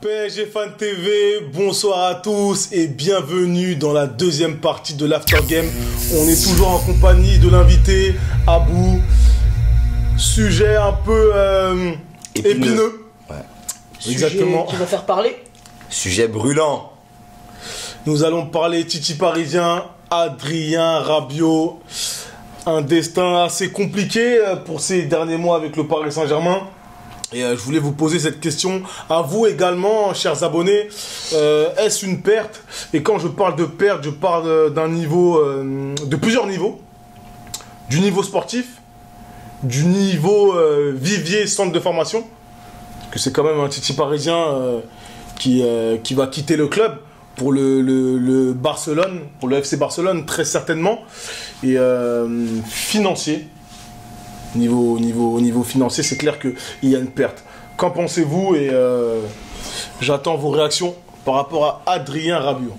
PSG Fan TV, bonsoir à tous et bienvenue dans la deuxième partie de l'After Game. On est toujours en compagnie de l'invité Abou. Sujet un peu épineux. Ouais. Exactement. Qui va faire parler. Sujet brûlant. Nous allons parler Titi parisien, Adrien Rabiot. Un destin assez compliqué pour ces derniers mois avec le Paris Saint-Germain. Et je voulais vous poser cette question à vous également, chers abonnés. Est-ce une perte? Et quand je parle de perte, je parle d'un niveau, de plusieurs niveaux. Du niveau sportif, du niveau vivier centre de formation. Parce que c'est quand même un Titi parisien qui va quitter le club pour le Barcelone, pour le FC Barcelone très certainement. Et financier. Niveau financier, c'est clair qu'il y a une perte. Qu'en pensez-vous? Et j'attends vos réactions par rapport à Adrien Rabiot.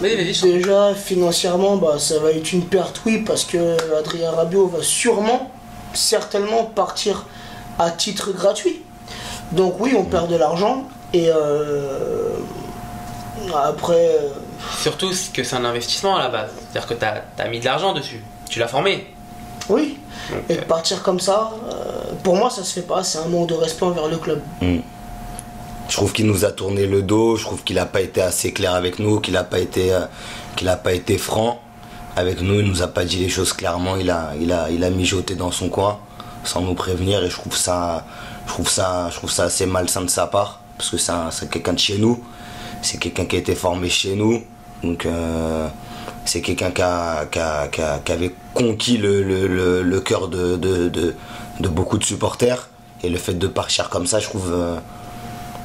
Déjà, financièrement, ça va être une perte, oui, parce que Adrien Rabiot va certainement partir à titre gratuit. Donc oui, on perd de l'argent. Et après... Surtout que c'est un investissement à la base. C'est-à-dire que tu as mis de l'argent dessus. Tu l'as formé. Oui, donc, et de partir comme ça, pour moi ça se fait pas, c'est un manque de respect envers le club. Je trouve qu'il nous a tourné le dos, je trouve qu'il n'a pas été assez clair avec nous, qu'il n'a pas été franc avec nous, il nous a pas dit les choses clairement, il a mijoté dans son coin sans nous prévenir et je trouve ça assez malsain de sa part, parce que c'est quelqu'un de chez nous, c'est quelqu'un qui a été formé chez nous, donc c'est quelqu'un qui avait conquis le cœur de beaucoup de supporters, et le fait de partir comme ça, je trouve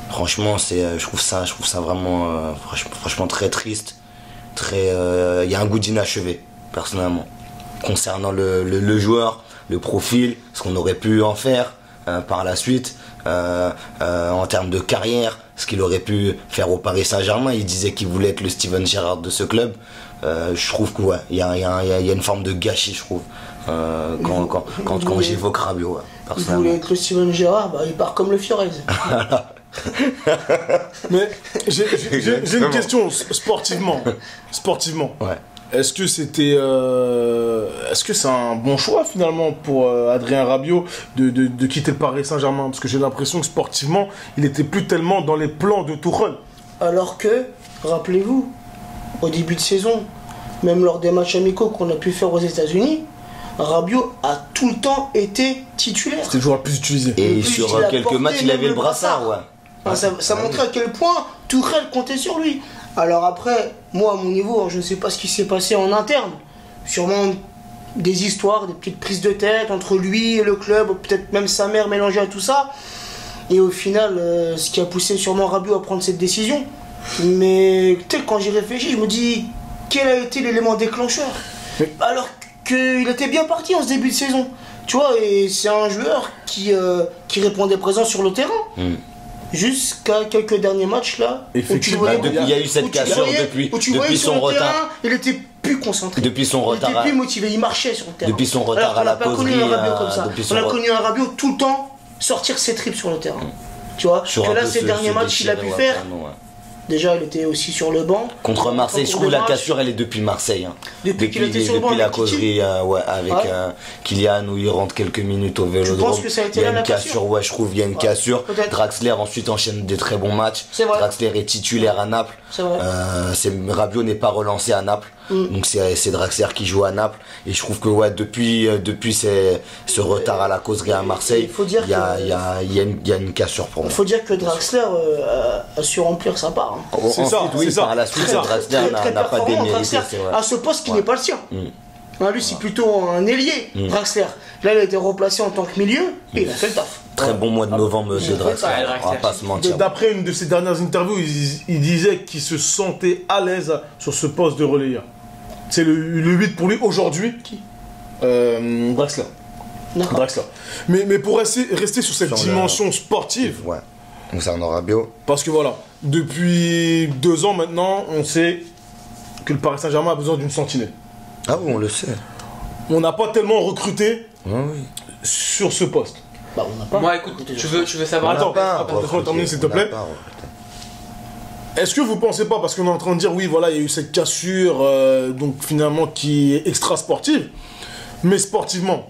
franchement je trouve ça vraiment franchement très triste, il y a un goût d'inachevé personnellement concernant le joueur, le profil, ce qu'on aurait pu en faire par la suite en termes de carrière, ce qu'il aurait pu faire au Paris Saint-Germain. Il disait qu'il voulait être le Steven Gerrard de ce club. Je trouve que ouais, il y a une forme de gâchis, je trouve, quand j'évoque Rabiot. Il voulait être le Steven Gerrard, il part comme le Fiorez. Mais j'ai une question sportivement. Ouais. Est-ce que c'est un bon choix finalement pour Adrien Rabiot de quitter le Paris Saint-Germain? Parce que j'ai l'impression que sportivement, il n'était plus tellement dans les plans de Tuchel. Alors que, rappelez-vous, au début de saison, même lors des matchs amicaux qu'on a pu faire aux États-Unis, Rabiot a tout le temps été titulaire. C'était le joueur le plus utilisé. Et sur quelques matchs, il avait le brassard, ouais. Ça montrait à quel point Tuchel comptait sur lui. Alors après, moi à mon niveau, je ne sais pas ce qui s'est passé en interne. Sûrement des histoires, des petites prises de tête entre lui et le club, peut-être même sa mère mélangée à tout ça. Et au final, ce qui a poussé sûrement Rabiot à prendre cette décision. Mais quand j'y réfléchis, je me dis, quel a été l'élément déclencheur? Alors qu'il était bien parti en ce début de saison. Tu vois, et c'est un joueur qui répondait présent sur le terrain. Jusqu'à quelques derniers matchs là, effectivement, il y a eu cette cassure depuis son retard. Il était plus concentré. Depuis son retard. Il était plus motivé, il marchait sur le terrain. Depuis son retard à la causerie. On a connu un Rabiot tout le temps sortir ses tripes sur le terrain. Tu vois, que là ces derniers matchs qu'il a pu faire. Déjà, il était aussi sur le banc. Contre Marseille, je trouve la cassure, elle est depuis Marseille. Depuis qu'il était sur le banc, depuis la causerie avec Kylian, où il rentre quelques minutes au Vélodrome. Je pense que ça a été il y a une cassure, ouais, je trouve, il y a une cassure. Draxler ensuite enchaîne des très bons matchs. Draxler est titulaire à Naples. Rabiot n'est pas relancé à Naples. Donc c'est Draxler qui joue à Naples. Et je trouve que ouais, depuis ce retard à la causerie à Marseille, il y a une cassure pour moi. Il faut dire que Draxler a su remplir sa part. C'est ça, oui, par la suite, Draxler n'a pas démérité. À ce poste qui n'est pas le sien. Lui, c'est plutôt un ailier, Draxler. Là, il a été remplacé en tant que milieu et il a fait le taf. Très bon mois de novembre de Draxler, on va pas se mentir. D'après une de ses dernières interviews, il disait qu'il se sentait à l'aise sur ce poste de relayeur. C'est le 8 pour lui aujourd'hui. Qui Draxler. Draxler. Mais pour rester sur cette dimension sportive. Ouais. Concernant Rabiot. Parce que voilà, depuis 2 ans maintenant, on sait que le Paris Saint-Germain a besoin d'une sentinelle. Ah oui, on le sait. On n'a pas tellement recruté sur ce poste. Bah, on n'a pas. Moi, écoute, tu veux savoir. Attends, laisse-moi terminer, s'il te plaît. Est-ce que vous pensez pas, parce qu'on est en train de dire, oui, voilà, il y a eu cette cassure, donc finalement, qui est extra sportive, mais sportivement,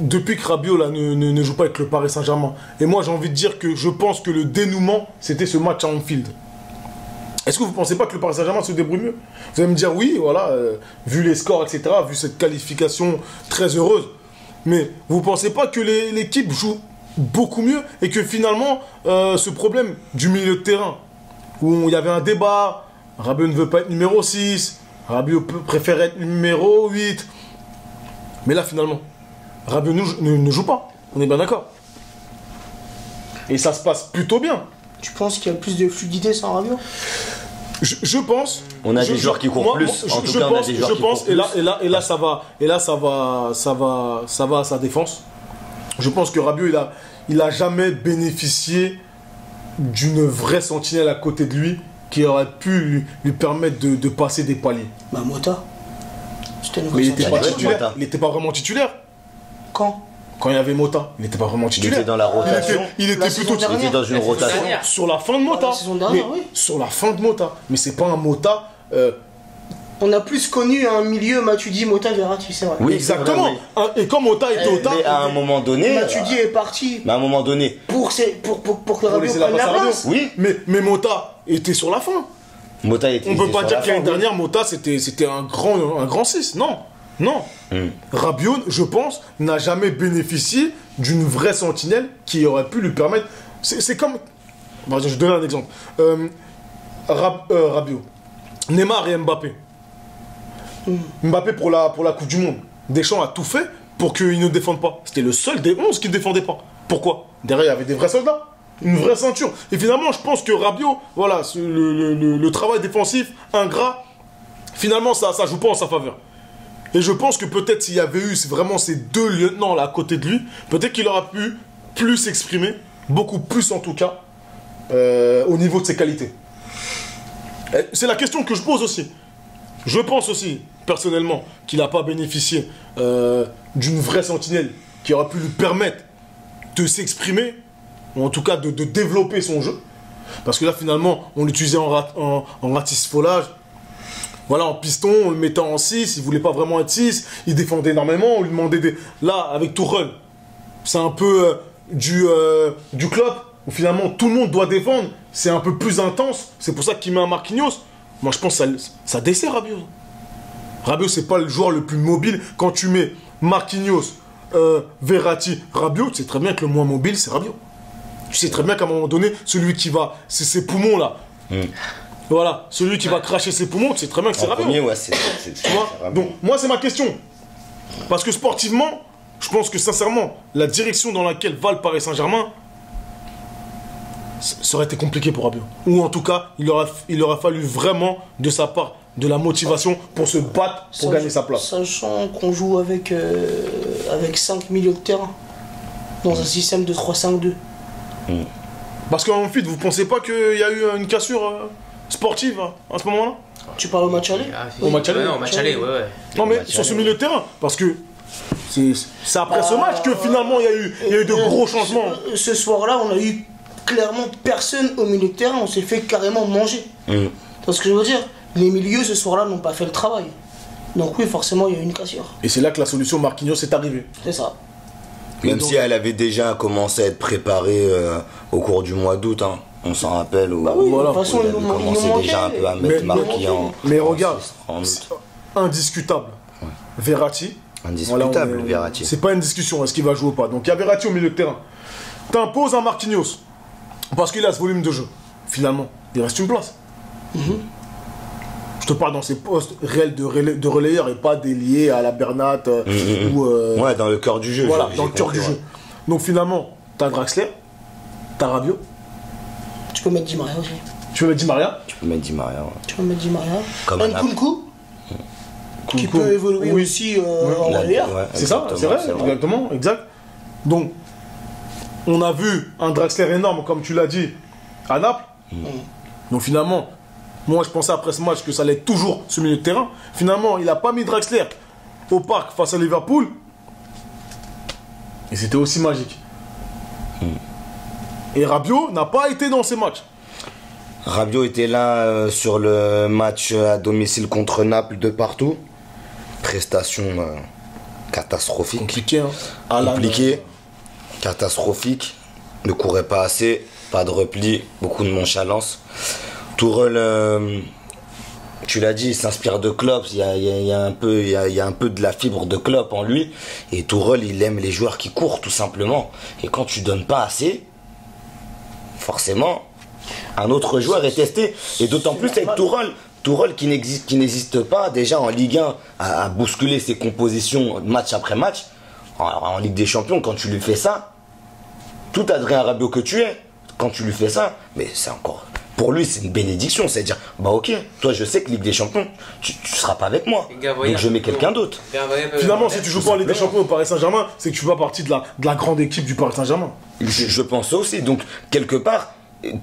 depuis que Rabiot là, ne joue pas avec le Paris Saint-Germain, et moi j'ai envie de dire que je pense que le dénouement, c'était ce match à Anfield. Est-ce que vous pensez pas que le Paris Saint-Germain se débrouille mieux? Vous allez me dire, oui, voilà, vu les scores, etc., vu cette qualification très heureuse, mais vous pensez pas que l'équipe joue beaucoup mieux et que finalement ce problème du milieu de terrain où il y avait un débat, Rabiot ne veut pas être numéro 6, Rabiot préfère être numéro 8, mais là finalement Rabiot ne joue pas, on est bien d'accord, et ça se passe plutôt bien. Tu penses qu'il y a plus de fluidité sans Rabiot? Je pense. On a des joueurs qui courent plus. En tout cas, on a des joueurs qui courent plus. Et là, ça va à sa défense. Je pense que Rabiot, il a jamais bénéficié d'une vraie sentinelle à côté de lui qui aurait pu lui permettre de passer des paliers. Bah, Mota. C'était une Mais il vraie n'était pas sentinelle. titulaire. Il n'était pas vraiment titulaire. Quand Quand il y avait Mota, il n'était pas vraiment Il titulaire. était dans la rotation. Il était La saison plutôt dernière. Il était dans une La saison rotation. dernière. sur la fin de Mota. La saison dernière, Mais oui. sur la fin de Mota. Mais c'est pas un Mota. On a plus connu un milieu Matuidi, Mota, Verratti, c'est vrai. Oui, Exactement. c'est vrai, Et quand Mota était au mais à un moment donné. Matuidi est parti Mais à un moment donné. pour que Rabiot laisser la prenne la place à Rabiot. place. Oui. Mais Mota était sur la fin. Mota était. On peut pas sur dire la que l'année fin, oui. dernière, Mota, c'était un grand 6. Non. Non. Rabiot, je pense, n'a jamais bénéficié d'une vraie sentinelle qui aurait pu lui permettre. C'est comme. Bon, je vais donner un exemple. Rabiot. Neymar et Mbappé. Mbappé pour la Coupe du Monde. Deschamps a tout fait pour qu'ils ne défendent pas. C'était le seul des 11 qui ne défendait pas. Pourquoi? Derrière, il y avait des vrais soldats. Une vraie ceinture. Et finalement, je pense que Rabiot, voilà, le travail défensif, ingrat, finalement, ça joue pas en sa faveur. Et je pense que peut-être s'il y avait eu vraiment ces deux lieutenants là à côté de lui, peut-être qu'il aurait pu plus s'exprimer, beaucoup plus en tout cas, au niveau de ses qualités. C'est la question que je pose aussi. Je pense aussi, personnellement, qu'il n'a pas bénéficié d'une vraie sentinelle qui aurait pu lui permettre de s'exprimer, ou en tout cas de développer son jeu. Parce que là, finalement, on l'utilisait en ratisfolage. Voilà, en piston, on le mettait en 6, il voulait pas vraiment être 6, il défendait énormément, on lui demandait des... Là, avec Tuchel, c'est un peu du Klopp, où finalement tout le monde doit défendre, c'est un peu plus intense, c'est pour ça qu'il met un Marquinhos. Moi je pense que ça dessert Rabiot. Rabiot, c'est pas le joueur le plus mobile. Quand tu mets Marquinhos, Verratti, Rabiot, tu sais très bien que le moins mobile, c'est Rabiot. Tu sais très bien qu'à un moment donné, celui qui va... C'est ses poumons là. Voilà, celui qui va cracher ses poumons, tu sais très bien que c'est En Rabiot. premier, ouais, c'est. Tu vois. Donc, moi, c'est ma question. Parce que sportivement, je pense que sincèrement, la direction dans laquelle va le Paris Saint-Germain, ça aurait été compliqué pour Rabiot. Ou en tout cas, il aurait fallu vraiment de sa part de la motivation pour se battre pour gagner sa place. Sachant qu'on joue avec 5 milieux de terrain dans un système de 3-5-2. Parce qu'en fait, vous pensez pas qu'il y a eu une cassure sportive à ce moment-là? Tu parles au match aller? Ah, Au match aller. Non, au match aller, ouais. Non, mais match sur ce aller, milieu de terrain. Parce que c'est après ce match que finalement il y a eu de gros changements. Ce soir-là, on a eu clairement personne au milieu de terrain, on s'est fait carrément manger. Parce que je veux dire, les milieux ce soir-là n'ont pas fait le travail. Donc oui, forcément, il y a eu une cassure. Et c'est là que la solution Marquinhos est arrivée. C'est ça. Même si elle avait déjà commencé à être préparée au cours du mois d'août, hein. On s'en rappelle. Bah oui, Voilà. de toute façon, il ils avait nous commencé manquaient. déjà un peu à Mais- mettre Marquis en. Mais regarde, en août. c'est indiscutable. Verratti. Indiscutable, Voilà, on est- Verratti. C'est pas une discussion, est-ce qu'il va jouer ou pas. Donc il y a Verratti au milieu de terrain. T'imposes un Marquinhos. Parce qu'il a ce volume de jeu. Finalement, il reste une place. Je te parle dans ses postes réels de relayeur et pas des liés à la Bernat ou. Ouais, dans le cœur du jeu. Voilà, j'ai dans le cœur compris, du ouais. jeu. Donc finalement, t'as Draxler, t'as Rabiot, Tu peux mettre Di Maria aussi. tu veux mettre Di Maria. Tu peux mettre Di Maria. Ouais. Tu peux mettre Di Maria. Comme un Nkunku, qui Nkunku. peut évoluer Oui. aussi en Ouais, relayeur. ouais, C'est ça, exactement, c'est vrai, exactement, exact. Donc, on a vu un Draxler énorme, comme tu l'as dit, à Naples. Donc finalement, moi je pensais après ce match que ça allait être toujours ce milieu de terrain. Finalement, il n'a pas mis Draxler au parc face à Liverpool. Et c'était aussi magique. Et Rabiot n'a pas été dans ces matchs. Rabiot était là sur le match à domicile contre Naples de partout. Prestation catastrophique. Compliqué, hein. Alan, Compliqué, catastrophique. Ne courait pas assez, pas de repli, beaucoup de nonchalance. Tourelle, tu l'as dit, il s'inspire de Klopp. Il y a un peu de la fibre de Klopp en lui. Et Tourelle, il aime les joueurs qui courent, tout simplement. Et quand tu donnes pas assez, forcément, un autre joueur est testé. Et d'autant plus avec Tourelle qui n'existe pas déjà en Ligue 1 à bousculer ses compositions match après match. En Ligue des Champions, quand tu lui fais ça, tout Adrien Rabiot que tu es, quand tu lui fais ça, mais c'est encore... Pour lui, c'est une bénédiction. C'est-à-dire, bah ok, toi je sais que Ligue des Champions, tu seras pas avec moi. Donc je mets quelqu'un d'autre. Finalement, si tu joues pas en Ligue des Champions au Paris Saint-Germain, c'est que tu fais partie de la grande équipe du Paris Saint-Germain. Je pense aussi. Donc, quelque part,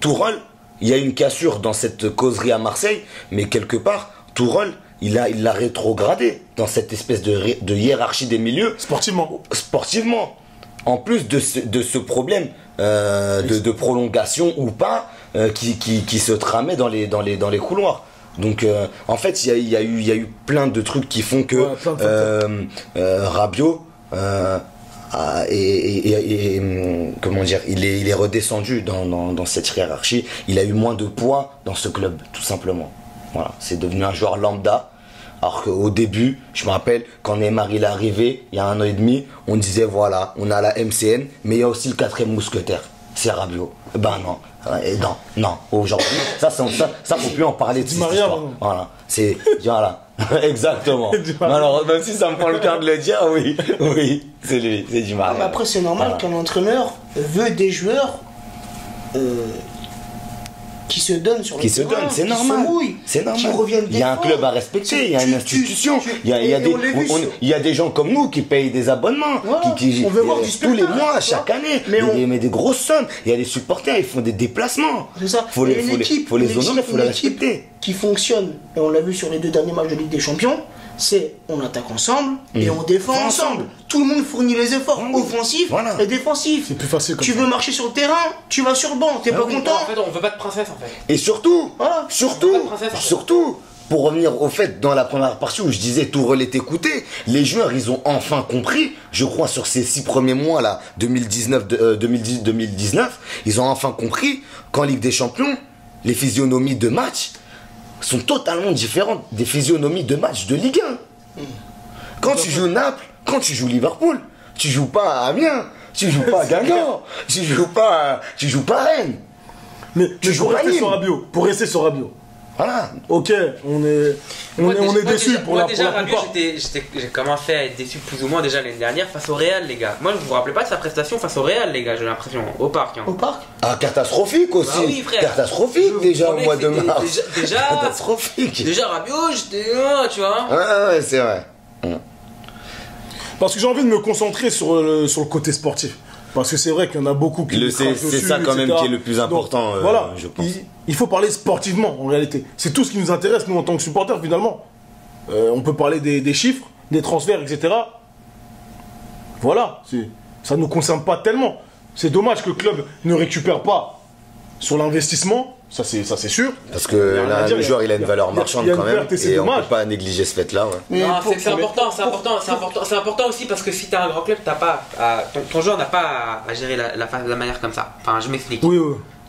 Tourelle, il y a une cassure dans cette causerie à Marseille, mais quelque part, Tourelle, il l'a rétrogradé dans cette espèce de hiérarchie des milieux. Sportivement. En plus de ce problème de prolongation ou pas, qui se tramait dans les couloirs. Donc en fait il y a eu plein de trucs qui font que Rabiot comment dire, il est redescendu dans cette hiérarchie. Il a eu moins de poids dans ce club, tout simplement. Voilà, c'est devenu un joueur lambda. Alors qu'au début, je me rappelle, quand Neymar il est arrivé, il y a 1 an et demi, on disait voilà, on a la MCN, mais il y a aussi le 4e mousquetaire, c'est Rabiot. Ben non, aujourd'hui, ça faut plus en parler de cette histoire. Voilà, voilà, exactement. Alors, même si ça me prend le cœur de le dire, oui, c'est lui, c'est Di Maria. Après, c'est normal qu'un entraîneur veut des joueurs qui se donnent sur le terrain, c'est normal. C'est normal. Qui reviennent il y a un club à respecter, il y a une institution. Il y a des gens comme nous qui payent des abonnements, voilà. qui on veut voir du tous les mois, chaque année, mais des grosses sommes. Il y a des supporters, ils font des déplacements. C'est ça. Faut les honorer, il faut les respecter. Qui fonctionne, et on l'a vu sur les 2 derniers matchs de Ligue des Champions, c'est on attaque ensemble et on défend ensemble. Tout le monde fournit les efforts offensifs et défensifs. C'est plus facile comme tu veux marcher sur le terrain, tu vas sur le banc, t'es pas content. En fait, on veut pas de princesse en fait. Et surtout, surtout, pour revenir au fait, dans la première partie où je disais Tourelle est écouté, les joueurs ils ont enfin compris, je crois sur ces 6 premiers mois là, 2018-2019, ils ont enfin compris qu'en Ligue des Champions, les physionomies de match sont totalement différentes des physionomies de match de Ligue 1. Quand tu joues Naples, quand tu joues Liverpool, tu joues pas à Amiens, tu joues pas à Guingamp, tu joues pas à Rennes. Mais pour rester sur Rabiot. Voilà. Ok, on est déçus pour la plupart. J'ai commencé à être déçu plus ou moins déjà l'année dernière face au Real, les gars. Moi, je vous rappelais pas de sa prestation face au Real, les gars, j'ai l'impression, au parc. Au parc. Ah, catastrophique aussi. Ah oui, frère. Catastrophique déjà au mois de mars. Déjà, catastrophique. Déjà Rabiot, j'étais là, tu vois. Ouais, c'est vrai. Parce que j'ai envie de me concentrer sur le côté sportif. Parce que c'est vrai qu'il y en a beaucoup qui c'est ça quand même qui est le plus important. Donc, voilà, je pense. Il faut parler sportivement en réalité. C'est tout ce qui nous intéresse, nous, en tant que supporters, finalement. On peut parler des chiffres, des transferts, etc. Voilà, ça ne nous concerne pas tellement. C'est dommage que le club ne récupère pas sur l'investissement, ça c'est sûr. Parce que là, le joueur il a une valeur marchande quand même, et on ne peut pas négliger ce fait-là. Ouais. Non, c'est important aussi parce que si tu as un grand club, ton joueur n'a pas à gérer la manière comme ça. Enfin, je m'explique. Oui.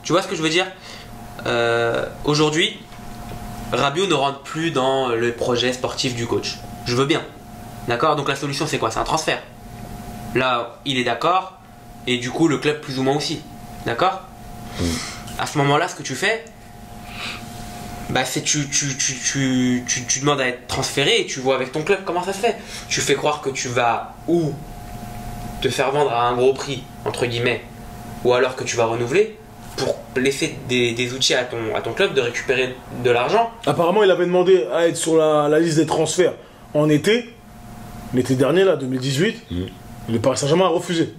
Tu vois ce que je veux dire? Aujourd'hui, Rabiot ne rentre plus dans le projet sportif du coach. Je veux bien. D'accord? Donc la solution c'est quoi? C'est un transfert. Là, il est d'accord, et du coup le club plus ou moins aussi. D'accord? À ce moment-là, ce que tu fais, bah, c'est tu demandes à être transféré et tu vois avec ton club comment ça se fait. Tu fais croire que tu vas ou te faire vendre à un gros prix, entre guillemets, ou alors que tu vas renouveler pour laisser des outils à ton club de récupérer de l'argent. Apparemment, il avait demandé à être sur la liste des transferts en l'été dernier, là, 2018. Le Paris Saint-Germain a refusé.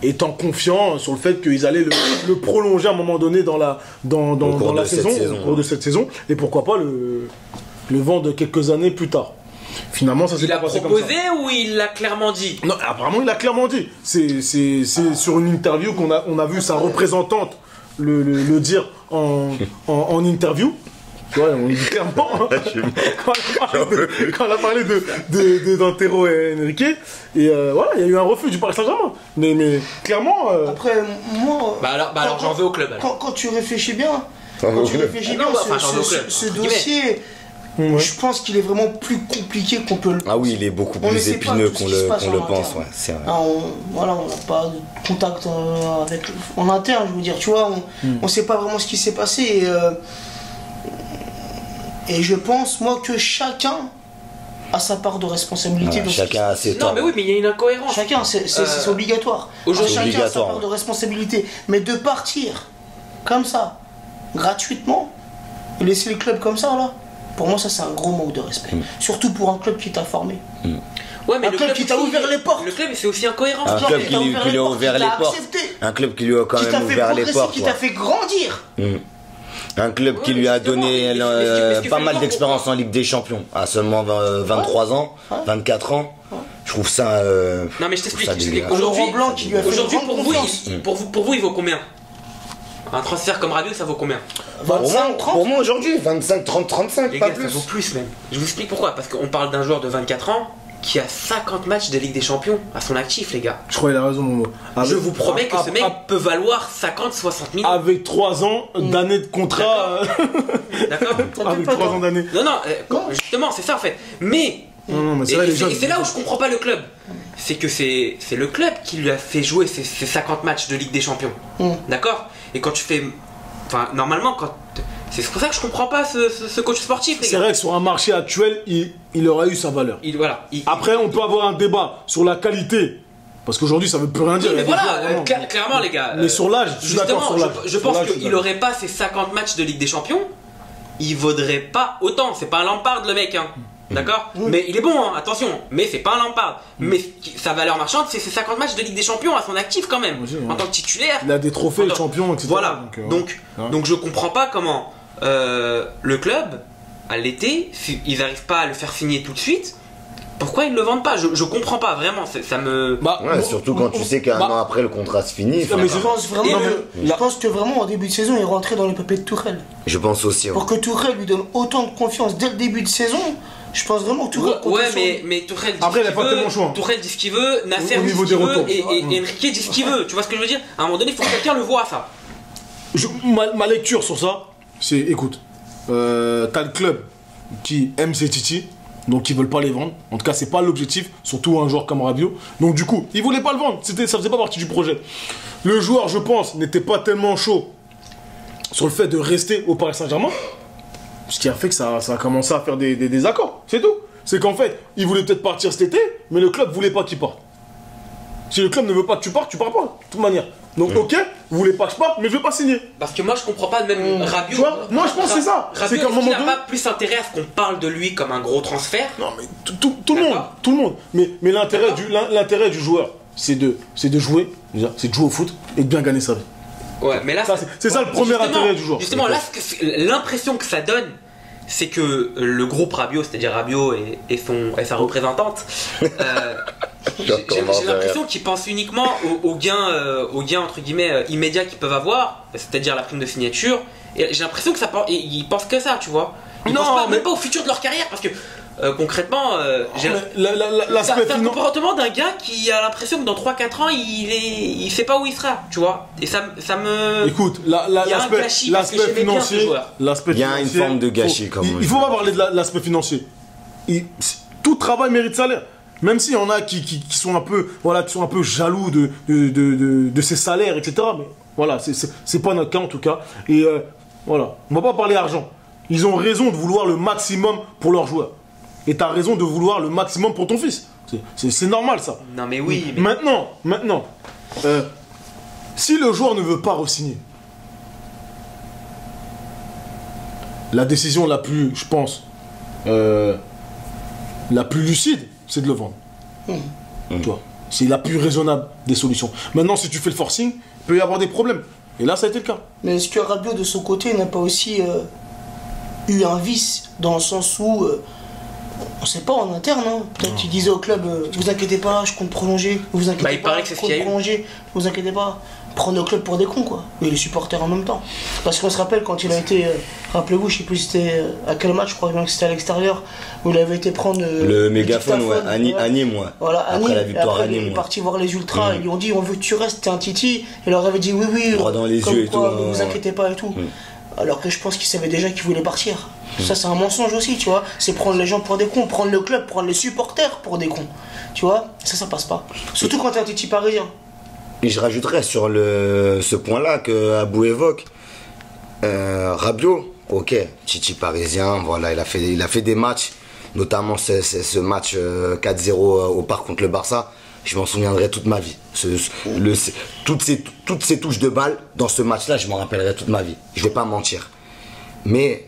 Étant confiant sur le fait qu'ils allaient le prolonger à un moment donné dans la saison, au cours de cette saison, et pourquoi pas le vendre quelques années plus tard. Finalement, ça s'est Il pas a passé comme ça. proposé ou il l'a clairement dit? Non, apparemment, il a clairement dit. C'est sur une interview on a vu sa représentante le dire en interview. Tu vois, on dit clairement. Quand on a parlé d'Antero et Enrique. Et voilà, il y a eu un refus du Paris Saint-Germain. Mais clairement. Après, moi. Alors j'en veux au club. Alors. Quand tu réfléchis bien, Non, ce dossier. Ouais. Je pense qu'il est vraiment plus compliqué qu'on peut le Ah oui, il est beaucoup On ne plus sait pas épineux tout ce qu'on qui se le passe en pense, interne. ouais, c'est vrai. Ah, on n'a pas de contact en interne, je veux dire, tu vois, on sait pas vraiment ce qui s'est passé. Et je pense, moi, que chacun a sa part de responsabilité. Voilà, dans ce qui chacun a ses torts. Non, mais oui, mais il y a une incohérence. Chacun, c'est obligatoire. Aujourd'hui, Chacun a sa obligatoire, part de ouais. responsabilité. Mais de partir comme ça, gratuitement, et laisser le club comme ça, là, pour moi, ça, c'est un gros manque de respect. Surtout pour un club qui t'a formé. Ouais, mais Un club qui t'a aussi, ouvert les portes. Le club, c'est aussi incohérent. Un Genre, club qui qui t'a lui ouvert qui lui les a portes, ouvert qui les t'a portes. accepté. Un club qui lui a quand Qui t'a même fait ouvert les progresser, portes. qui ouais. t'a fait grandir. Un club qui Ouais, lui a justement, donné mais ce qui pas fait mal peur, d'expérience en Ligue des Champions, à seulement 23 ans, 24 ans. Je trouve ça. Non, mais je t'explique. ça dégueulasse. Aujourd'hui, Laurent Blanc qui lui a fait aujourd'hui, une pour grande vous, confiance. pour vous, il vaut combien? Un transfert comme Rabiot, ça vaut combien? 25, 30. Pour moi aujourd'hui, 25, 30, 35, Les pas gars, ça plus. vaut plus même. Je vous explique pourquoi. Parce qu'on parle d'un joueur de 24 ans qui a 50 matchs de Ligue des Champions à son actif, les gars. Je crois qu'il a raison, Momo. Je vous promets que ce mec peut valoir 50, 60 000. Avec 3 ans d'années de contrat. D'accord? Avec 3 ans d'années. Non, justement, c'est ça en fait. Mais. Non, mais c'est Et vrai, les gens. c'est là où je comprends pas le club. C'est que c'est le club qui lui a fait jouer ces 50 matchs de Ligue des Champions. D'accord? Et quand tu fais. Enfin, normalement, quand. C'est pour ça que je comprends pas ce coach sportif, les C'est gars. vrai que sur un marché actuel, il aurait eu sa valeur. Après, on peut avoir un débat sur la qualité. Parce qu'aujourd'hui, ça veut plus rien dire. Oui, mais Il y a des voilà, joueurs, vraiment. clairement, les gars. Mais sur l'âge, je suis d'accord justement, sur l'âge. je Sur pense l'âge, je suis qu'il d'accord. aurait pas ces 50 matchs de Ligue des Champions. Il vaudrait pas autant. C'est pas un Lampard, le mec, hein. D'accord? Mais il est bon, hein, attention. Mais c'est pas un Lampard. Mais sa valeur marchande, c'est ses 50 matchs de Ligue des Champions à son actif quand même. Aussi, ouais. En tant que titulaire. Il a des trophées, Attends, champions, etc. Voilà. ouais. Donc je comprends pas comment le club, à l'été, ils arrivent pas à le faire signer tout de suite. Pourquoi ils le vendent pas? Je comprends pas vraiment. Ça me. Bah, Ouais, bon, surtout quand tu sais qu'un bah, an après le contrat se finit. mais Je pense vraiment, Non, mais je pense que vraiment en début de saison, il est rentré dans les papiers de Tourelle. Je pense aussi. Ouais. Pour que Tourelle lui donne autant de confiance dès le début de saison, je pense vraiment que Tourelle comptait Ouais, sur lui. mais Tourelle dit Après, il ce a qu'il pas veut, tellement le choix. Tourelle dit ce qu'il veut, Nasser Au dit niveau ce qu'il des veut, retours. et Enrique dit ce qu'il veut. Tu vois ce que je veux dire? À un moment donné, il faut que quelqu'un le voit, ça. ma lecture sur ça, c'est écoute, t'as le club qui aime ses titis, donc ils veulent pas les vendre. En tout cas, c'est pas l'objectif, surtout un joueur comme Rabiot. Donc du coup, ils voulaient pas le vendre, ça faisait pas partie du projet. Le joueur, je pense, n'était pas tellement chaud sur le fait de rester au Paris Saint-Germain, ce qui a fait que ça a commencé à faire des désaccords, c'est tout. C'est qu'en fait, il voulait peut-être partir cet été, mais le club voulait pas qu'il parte. Si le club ne veut pas que tu partes pas, de toute manière. Donc ok, vous voulez pas que je parte, mais je vais pas signer. Parce que moi, je comprends pas même Rabiot. Tu vois, moi, je pense que c'est ça. Rabiot, C'est qu'à un est-ce moment qu'il a donné- pas plus intérêt à ce qu'on parle de lui comme un gros transfert? Non, mais tout le monde, D'accord. tout le monde. Mais l'intérêt du joueur, c'est de jouer, déjà, c'est de jouer au foot et de bien gagner sa vie. Ouais, mais là, C'est ça le premier justement- intérêt du joueur. Justement, là, l'impression que ça donne, c'est que le groupe Rabiot, c'est-à-dire Rabiot et sa représentante, j'ai l'impression qu'ils pensent uniquement aux gains entre guillemets immédiats qu'ils peuvent avoir, c'est-à-dire la prime de signature. Et j'ai l'impression que ils pensent que ça, tu vois. Ils Non, pensent mais- même pas au futur de leur carrière, parce que concrètement, j'ai L'aspect c'est un financier. comportement d'un gars qui a l'impression que dans 3-4 ans, il sait pas où il sera, tu vois. Et ça me. Écoute, Il y a un gâchis, parce que l'aspect j'aimais bien ce financier, joueur. Il y a une forme de gâchis, comme on il dit. faut pas parler de l'aspect financier. Tout travail mérite salaire. Même s'il y en a qui sont un peu, voilà, qui sont un peu jaloux de ces salaires, etc. Mais voilà, c'est pas notre cas en tout cas. Et voilà, on va pas parler argent. Ils ont raison de vouloir le maximum pour leurs joueurs. Et t'as raison de vouloir le maximum pour ton fils. C'est normal ça. Non mais oui. Mais... Maintenant, si le joueur ne veut pas re-signer, la décision la plus, je pense, la plus lucide, c'est de le vendre. Tu vois, c'est la plus raisonnable des solutions. Maintenant, si tu fais le forcing, il peut y avoir des problèmes. Et là, ça a été le cas. Mais est-ce que Rabiot, de son côté, n'a pas aussi eu un vice, dans le sens où, On sait pas en interne, hein. Peut-être qu'ils disaient au club, vous inquiétez pas, je compte prolonger, vous inquiétez Bah, il pas, paraît que c'est je ce qu'il y compte a eu. prolonger, vous inquiétez pas. Prendre le club pour des cons, quoi. Et les supporters en même temps. Parce qu'on se rappelle quand il a été, rappelez-vous, je sais plus c'était à quel match, je crois bien que c'était à l'extérieur, où il avait été prendre Le mégaphone, ouais, à Nîmes, ouais. Voilà, à Nîmes. Après la victoire après, à Nîmes, il est ouais. parti voir les ultras, ils lui ont dit on veut que tu restes, t'es un titi. Il leur avait dit oui, oui, Droit dans les comme yeux et quoi, tout, ne vous ouais. inquiétez pas et tout. Alors que je pense qu'il savait déjà qu'il voulait partir. Ça, c'est un mensonge aussi, tu vois. C'est prendre les gens pour des cons, prendre le club, prendre les supporters pour des cons. Tu vois, ça passe pas. Surtout quand t'es un titi parisien. Et je rajouterais sur ce point-là que Abou évoque, Rabiot, ok, Titi parisien, voilà, il a fait des matchs, notamment ce match 4-0 au parc contre le Barça. Je m'en souviendrai toute ma vie. Toutes ces touches de balle dans ce match-là, je m'en rappellerai toute ma vie. Je vais pas mentir. Mais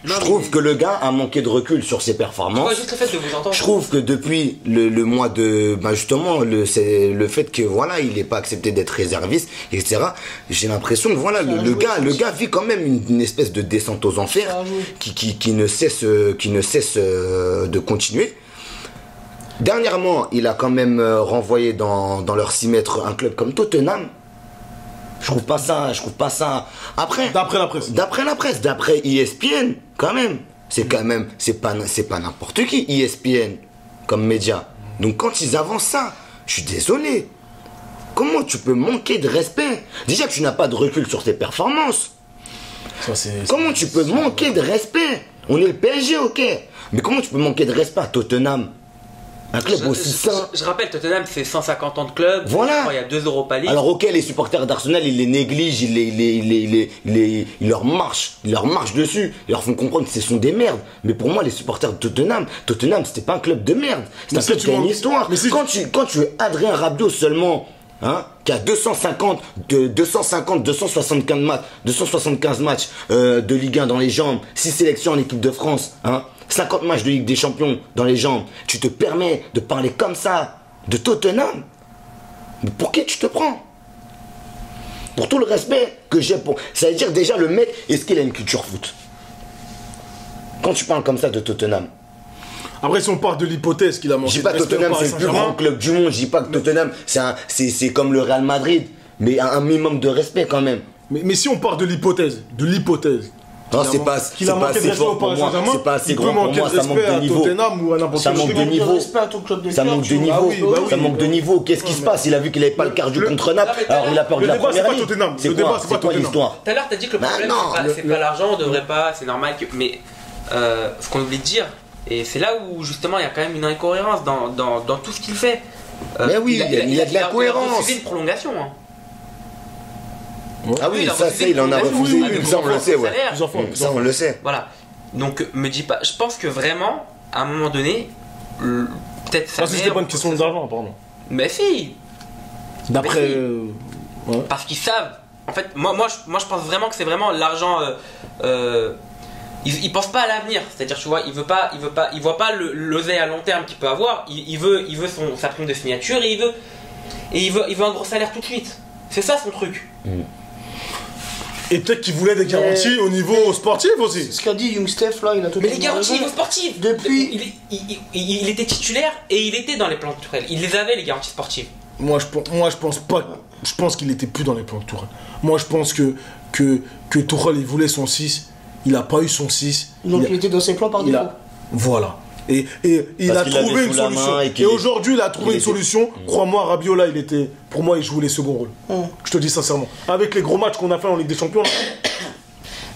je trouve que le gars a manqué de recul sur ses performances. Juste le fait de vous entendre. Je trouve que depuis le mois de... Bah justement, c'est le fait que voilà, il n'ait pas accepté d'être réserviste, etc. J'ai l'impression que voilà, le gars vit quand même une espèce de descente aux enfers qui ne cesse de continuer. Dernièrement, il a quand même renvoyé dans leur 6 mètres un club comme Tottenham. Je trouve pas ça. Après, D'après la presse. d'après ESPN, quand même. C'est pas n'importe qui, ESPN, comme média. Donc quand ils avancent ça, je suis désolé. Comment tu peux manquer de respect? Déjà que tu n'as pas de recul sur tes performances. Comment tu peux manquer de respect? On est le PSG, ok. Mais comment tu peux manquer de respect à Tottenham? Un club aussi sain. Je rappelle, Tottenham, c'est 150 ans de club. Voilà. Je crois, il y a 2 Europa League. Alors ok, les supporters d'Arsenal, ils les négligent, ils leur marchent dessus, ils leur font comprendre que ce sont des merdes. Mais pour moi, les supporters de Tottenham, c'était pas un club de merde. C'est un club qui a une histoire. Mais si Quand tu es Adrien Rabiot seulement, hein, qui a 275 matchs de Ligue 1 dans les jambes, 6 sélections en équipe de France, hein, 50 matchs de Ligue des Champions dans les jambes, tu te permets de parler comme ça de Tottenham? Mais pour qui tu te prends? Pour tout le respect que j'ai pour... Ça veut dire déjà le mec, est-ce qu'il a une culture foot? Quand tu parles comme ça de Tottenham. Après, si on part de l'hypothèse qu'il a Je manqué dis pas de que respect au Tottenham Paris c'est le plus Saint-Germain, grand club du monde, je dis pas que Tottenham c'est comme le Real Madrid, mais un minimum de respect quand même. mais si on part de l'hypothèse, Non, c'est pas qu'il a manqué de assez respect au fort pour Paris moi, Saint-Germain, c'est pas assez il peut grand pour manquer moi, de ça manque respect de à niveau. Tottenham ou à n'importe Ça quel manque club. de niveau. Respect à ton club de Ça cœur, manque de tu vois. niveau, oui, bah oui, ça manque de niveau. Qu'est-ce qui se passe? Il a vu qu'il avait pas le cardio contre Naples, alors il a perdu le la débat, c'est première pas ligne. Tottenham. C'est Le débat, quoi? c'est pas C'est quoi Tottenham. l'histoire? Tout à l'heure, t'as dit que le Bah problème, non, c'est pas l'argent, on devrait pas, c'est normal que. Mais ce qu'on oublie de dire, et c'est là où justement il y a quand même une incohérence dans tout ce qu'il fait. Mais oui, il y a de la cohérence. Il a refusé une prolongation. Hein. Ah oui, il a ça refusé c'est, il en a une refusé prolongation. une, ça on le sait, ouais. Salaire. Plusieurs fois. Ça on le sait. Voilà. Donc me dis pas. Je pense que vraiment, à un moment donné, peut-être sa Parce que c'était mère pas une ou question quoi que ce d'argent, pardon. soit. Mais si, D'après. Mais parce qu'ils savent. En fait, moi je pense vraiment que c'est vraiment l'argent. Il pense pas à l'avenir, c'est-à-dire tu vois, il voit pas l'oseille à long terme qu'il peut avoir. Il veut sa prime de signature et il veut un gros salaire tout de suite. C'est ça son truc. Et peut-être qu'il voulait des garanties au niveau sportif aussi. Ce qu'a dit Young Steph là, il a totalement Mais les garanties raison. sportives, Depuis- il était titulaire et il était dans les plans de Tourelle. Il les avait les garanties sportives. Moi, je pense pas. Je pense qu'il était plus dans les plans de Tourelle. Moi, je pense que Tourelle, il voulait son 6. Il a pas eu son 6. Donc il était dans ses plans par défaut. Voilà. Et il Parce a qu'il l'avait trouvé une sous la main solution. et Et qu'il- aujourd'hui, il a trouvé il une était- solution. Crois-moi, Rabiot, là, pour moi, il jouait les seconds rôles. Je te dis sincèrement. Avec les gros matchs qu'on a fait en Ligue des Champions, là,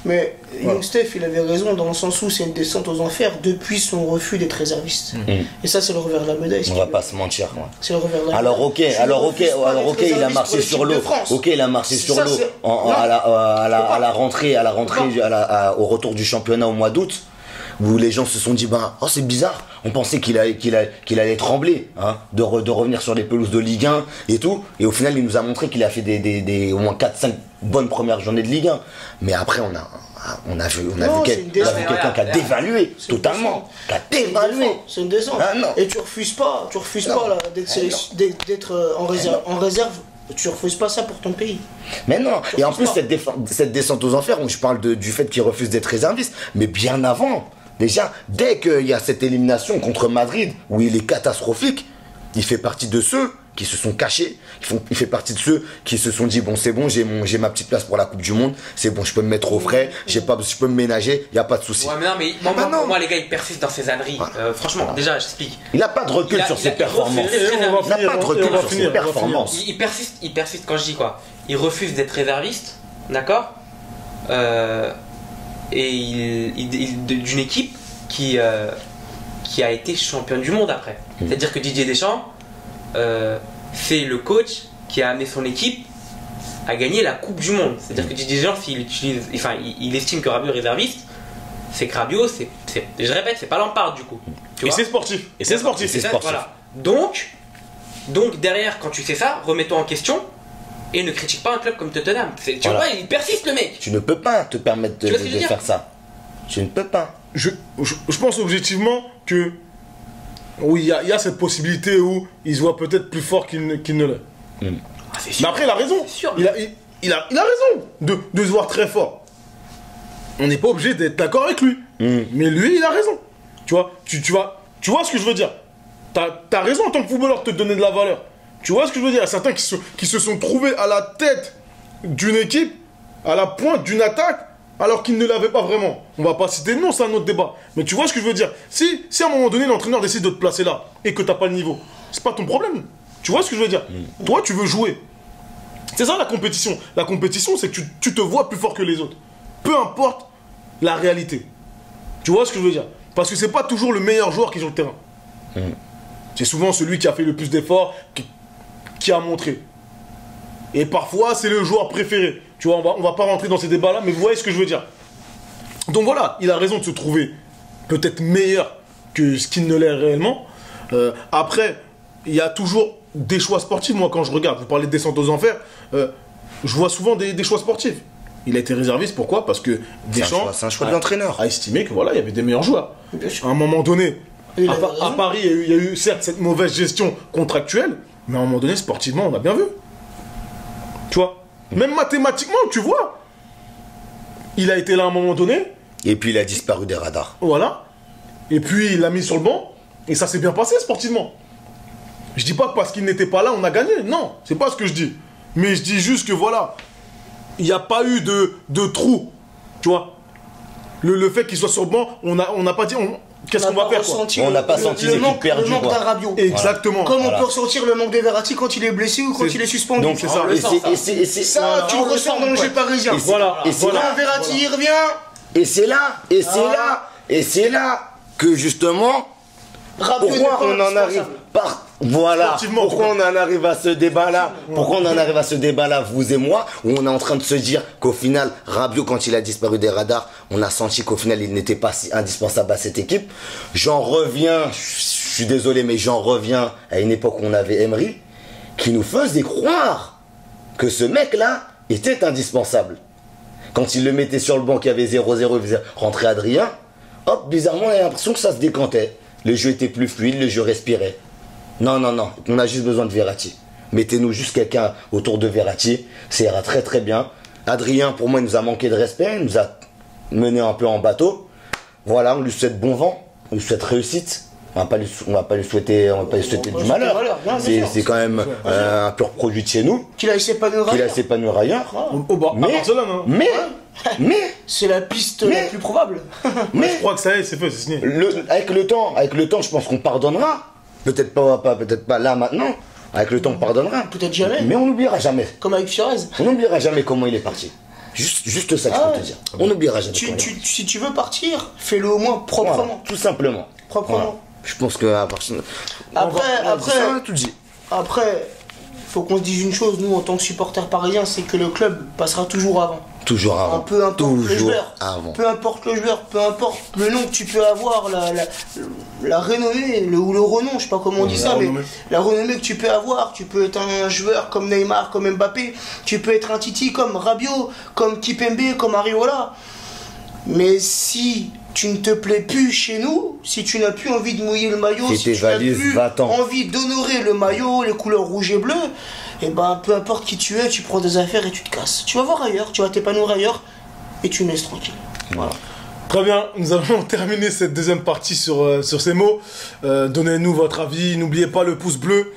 Mais Young Steph, il avait raison dans le sens où c'est une descente aux enfers depuis son refus d'être réserviste. Et ça, c'est le revers de la médaille. On va pas se mentir, quoi. C'est le revers de la Alors médaille. ok, alors ok, refuse pas d'être il a réserviste marché pour sur l'équipe l'eau. de France. Ok, il a marché C'est sur ça, l'eau c'est- à la rentrée, au retour du championnat au mois d'août, où les gens se sont dit oh c'est bizarre, on pensait qu'il allait trembler, hein, de revenir sur les pelouses de Ligue 1 et tout, et au final il nous a montré qu'il a fait des au moins 4-5 bonnes premières journées de Ligue 1, mais après on a vu Non, c'est une descente. quelqu'un qui a dévalué C'est une totalement, descente. qui a dévalué. C'est une descente. Ah, non. Et tu refuses pas là, d'être en réserve. Tu refuses pas ça pour ton pays. Mais non, et en plus refuses cette descente aux enfers, où je parle du fait qu'il refuse d'être réserviste, mais bien avant, Déjà, dès qu'il y a cette élimination contre Madrid, où il est catastrophique, il fait partie de ceux qui se sont cachés. Il fait partie de ceux qui se sont dit, bon, c'est bon, j'ai ma petite place pour la Coupe du Monde, c'est bon, je peux me mettre au frais, je peux me ménager, il n'y a pas de souci. Ouais, mais moi, les gars, ils persistent dans ces âneries. Franchement, déjà, j'explique. Il n'a pas de recul sur ses performances. Il n'a pas de recul sur ses performances. Il persiste quand je dis quoi. Il refuse d'être réserviste, d'accord, et d'une équipe qui a été championne du monde après. C'est-à-dire que Didier Deschamps, c'est le coach qui a amené son équipe à gagner la Coupe du Monde. C'est-à-dire que Didier Deschamps, il estime que Rabiot est réserviste, c'est que Rabiot, je répète, c'est pas Lampard du coup. Et c'est sportif. Et c'est sportif. C'est sportif. Voilà. Donc derrière, quand tu sais ça, remets-toi en question et ne critique pas un club comme Tottenham. Tu vois, il persiste le mec. Tu ne peux pas te permettre de faire ça. Tu ne peux pas. Je pense objectivement que oui, il y a cette possibilité où il se voit peut-être plus fort qu'il ne l'est. Mais après, il a raison. Il a raison de se voir très fort. On n'est pas obligé d'être d'accord avec lui. Mais lui, il a raison. Tu vois, tu vois ce que je veux dire. T'as raison en tant que footballeur de te donner de la valeur. Tu vois ce que je veux dire. Il y a certains qui se sont trouvés à la tête d'une équipe, à la pointe d'une attaque, alors qu'ils ne l'avaient pas vraiment. On va pas citer de nom, c'est un autre débat. Mais tu vois ce que je veux dire. Si à un moment donné, l'entraîneur décide de te placer là et que t'as pas le niveau, c'est pas ton problème. Tu vois ce que je veux dire. Toi, tu veux jouer. C'est ça la compétition. La compétition, c'est que tu te vois plus fort que les autres. Peu importe la réalité. Tu vois ce que je veux dire. Parce que c'est pas toujours le meilleur joueur qui est sur le terrain. C'est souvent celui qui a fait le plus d'efforts, qui a montré. Et parfois, c'est le joueur préféré. Tu vois, on va pas rentrer dans ces débats-là, mais vous voyez ce que je veux dire. Donc voilà, il a raison de se trouver peut-être meilleur que ce qu'il ne l'est réellement. Après, il y a toujours des choix sportifs. Moi, quand je regarde, vous parlez de descente aux enfers, je vois souvent des choix sportifs. Il a été réserviste, pourquoi? Parce que Deschamps c'est un choix de l'entraîneur. A estimé que voilà, il y avait des meilleurs joueurs. À un moment donné, à Paris, il y a eu certes cette mauvaise gestion contractuelle, mais à un moment donné, sportivement, on a bien vu. Tu vois, même mathématiquement, tu vois, il a été là à un moment donné. Et puis il a disparu des radars. Voilà. Et puis il l'a mis sur le banc. Et ça s'est bien passé sportivement. Je dis pas que parce qu'il n'était pas là, on a gagné. Non, c'est pas ce que je dis. Mais je dis juste que voilà, il n'y a pas eu de trou. Tu vois. Le fait qu'il soit sur le banc, on n'a pas dit... Qu'est-ce qu'on va faire quoi? On n'a pas senti le manque perdu, d'un Rabiot. Exactement. Comme on peut ressentir le manque de Verratti quand il est blessé ou quand il est suspendu. Donc c'est ça. Ça, tu le ressens dans le jeu parisien. Voilà. Et c'est là, Verratti, il revient. Et c'est là que justement, pourquoi on en arrive pourquoi on en arrive à ce débat-là? Pourquoi on en arrive à ce débat-là, vous et moi, où on est en train de se dire qu'au final, Rabiot, quand il a disparu des radars, on a senti qu'au final, il n'était pas si indispensable à cette équipe. J'en reviens, je suis désolé, mais j'en reviens à une époque où on avait Emery, qui nous faisait croire que ce mec-là était indispensable. Quand il le mettait sur le banc, qu'il y avait 0-0, il faisait rentrer Adrien, hop, bizarrement, on a l'impression que ça se décantait. Le jeu était plus fluide, le jeu respirait. Non, on a juste besoin de Verratti. Mettez-nous juste quelqu'un autour de Verratti, ça ira très très bien. Adrien, pour moi, il nous a manqué de respect, il nous a mené un peu en bateau. Voilà, on lui souhaite bon vent, on lui souhaite réussite. On va pas lui souhaiter du malheur. C'est quand même un pur produit de chez nous. Qu'il aille s'épanouir À ailleurs. Barcelone, hein. Mais c'est la piste la plus probable. Mais je crois que ça y est, c'est fait, c'est signé. Avec le temps, je pense qu'on pardonnera. Peut-être pas là maintenant. Avec le temps, on pardonnera. Peut-être jamais. Mais on n'oubliera jamais. Comme avec Suarez. On n'oubliera jamais comment il est parti. Juste ça que je peux te dire. On n'oubliera jamais. Si tu veux partir, fais-le au moins proprement. Voilà, tout simplement. Proprement. Voilà. Je pense que Après, faut qu'on se dise une chose, nous en tant que supporters parisiens, c'est que le club passera toujours avant. Toujours avant. Peu importe le joueur. Avant. Peu importe le joueur, peu importe le nom que tu peux avoir, la renommée, ou le renom, je sais pas comment on dit ça, mais la renommée que tu peux avoir. Tu peux être un joueur comme Neymar, comme Mbappé, tu peux être un Titi comme Rabiot, comme Kipembe, comme Areola. Mais si tu ne te plais plus chez nous, si tu n'as plus envie de mouiller le maillot, si tu n'as plus envie d'honorer le maillot, les couleurs rouge et bleu, et ben peu importe qui tu es, tu prends des affaires et tu te casses. Tu vas voir ailleurs, tu vas t'épanouir ailleurs et tu me laisses tranquille. Voilà. Très bien, nous allons terminer cette deuxième partie sur ces mots. Donnez-nous votre avis, n'oubliez pas le pouce bleu.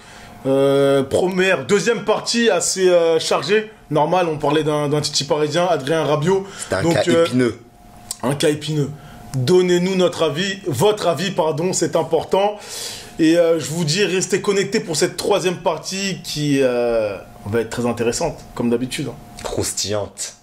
Deuxième partie assez chargée. Normal, on parlait d'un Titi parisien, Adrien Rabiot. C'est un cas épineux. Un cas épineux. Donnez-nous votre avis, c'est important. Et je vous dis, restez connectés pour cette troisième partie qui va être très intéressante, comme d'habitude. Croustillante.